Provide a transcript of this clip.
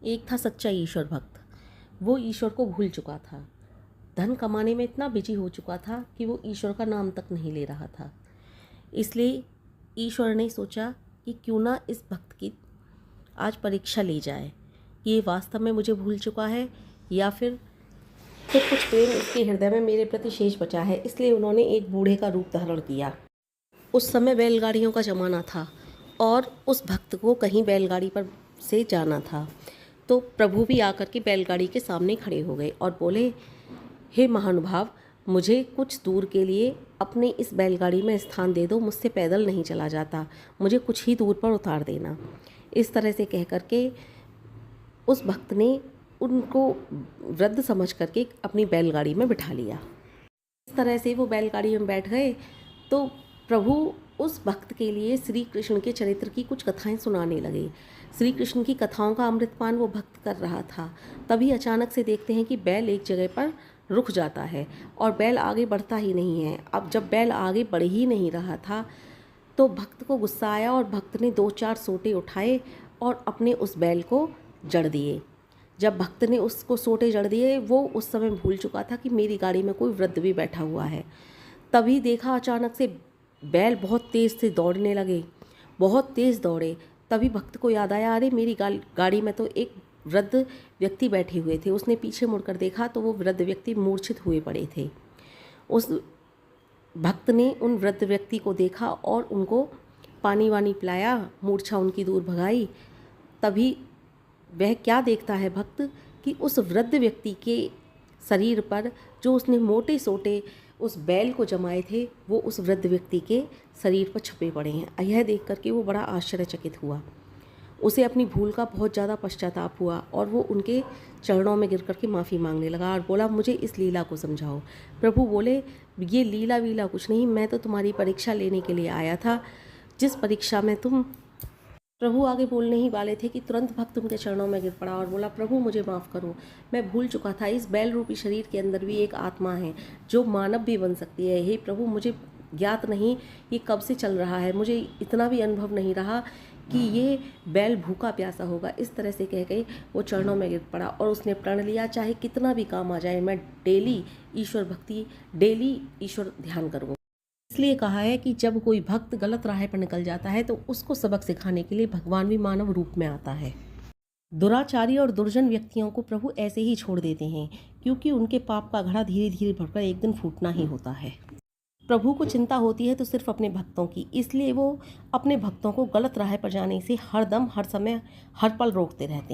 एक था सच्चा ईश्वर भक्त। वो ईश्वर को भूल चुका था। धन कमाने में इतना बिजी हो चुका था कि वो ईश्वर का नाम तक नहीं ले रहा था। इसलिए ईश्वर ने सोचा कि क्यों ना इस भक्त की आज परीक्षा ली जाए कि ये वास्तव में मुझे भूल चुका है या फिर कुछ प्रेम उसके हृदय में मेरे प्रति शेष बचा है। इसलिए उन्होंने एक बूढ़े का रूप धारण किया। उस समय बैलगाड़ियों का ज़माना था और उस भक्त को कहीं बैलगाड़ी पर से जाना था। तो प्रभु भी आकर के बैलगाड़ी के सामने खड़े हो गए और बोले, हे महानुभाव, मुझे कुछ दूर के लिए अपने इस बैलगाड़ी में स्थान दे दो, मुझसे पैदल नहीं चला जाता, मुझे कुछ ही दूर पर उतार देना। इस तरह से कह करके उस भक्त ने उनको वृद्ध समझ करके अपनी बैलगाड़ी में बिठा लिया। इस तरह से वो बैलगाड़ी में बैठ गए तो प्रभु उस भक्त के लिए श्री कृष्ण के चरित्र की कुछ कथाएं सुनाने लगे। श्री कृष्ण की कथाओं का अमृतपान वो भक्त कर रहा था। तभी अचानक से देखते हैं कि बैल एक जगह पर रुक जाता है और बैल आगे बढ़ता ही नहीं है। अब जब बैल आगे बढ़ ही नहीं रहा था तो भक्त को गुस्सा आया और भक्त ने 2-4 सोटे उठाए और अपने उस बैल को जड़ दिए। जब भक्त ने उसको सोटे जड़ दिए, वो उस समय भूल चुका था कि मेरी गाड़ी में कोई वृद्ध भी बैठा हुआ है। तभी देखा अचानक से बैल बहुत तेज़ से दौड़ने लगे, बहुत तेज़ दौड़े। तभी भक्त को याद आया, अरे मेरी गाड़ी में तो एक वृद्ध व्यक्ति बैठे हुए थे। उसने पीछे मुड़कर देखा तो वो वृद्ध व्यक्ति मूर्छित हुए पड़े थे। उस भक्त ने उन वृद्ध व्यक्ति को देखा और उनको पानी वानी पिलाया, मूर्छा उनकी दूर भगाई। तभी वह क्या देखता है भक्त कि उस वृद्ध व्यक्ति के शरीर पर जो उसने मोटे सोटे उस बैल को जमाए थे वो उस वृद्ध व्यक्ति के शरीर पर छपे पड़े हैं। यह देख करके वो बड़ा आश्चर्यचकित हुआ। उसे अपनी भूल का बहुत ज़्यादा पश्चाताप हुआ और वो उनके चरणों में गिर करके माफ़ी मांगने लगा और बोला, मुझे इस लीला को समझाओ। प्रभु बोले, ये लीला वीला कुछ नहीं, मैं तो तुम्हारी परीक्षा लेने के लिए आया था, जिस परीक्षा में तुम। प्रभु आगे बोलने ही वाले थे कि तुरंत भक्त उनके चरणों में गिर पड़ा और बोला, प्रभु मुझे माफ़ करो, मैं भूल चुका था। इस बैल रूपी शरीर के अंदर भी एक आत्मा है जो मानव भी बन सकती है। हे प्रभु, मुझे ज्ञात नहीं ये कब से चल रहा है, मुझे इतना भी अनुभव नहीं रहा कि ये बैल भूखा प्यासा होगा। इस तरह से कह के वो चरणों में गिर पड़ा और उसने प्रण लिया, चाहे कितना भी काम आ जाए, मैं डेली ईश्वर भक्ति, डेली ईश्वर ध्यान करूँगा। इसलिए कहा है कि जब कोई भक्त गलत राह पर निकल जाता है तो उसको सबक सिखाने के लिए भगवान भी मानव रूप में आता है। दुराचारी और दुर्जन व्यक्तियों को प्रभु ऐसे ही छोड़ देते हैं क्योंकि उनके पाप का घड़ा धीरे धीरे भरकर एक दिन फूटना ही होता है। प्रभु को चिंता होती है तो सिर्फ अपने भक्तों की, इसलिए वो अपने भक्तों को गलत राह पर जाने से हर दम, हर समय, हर पल रोकते रहते हैं।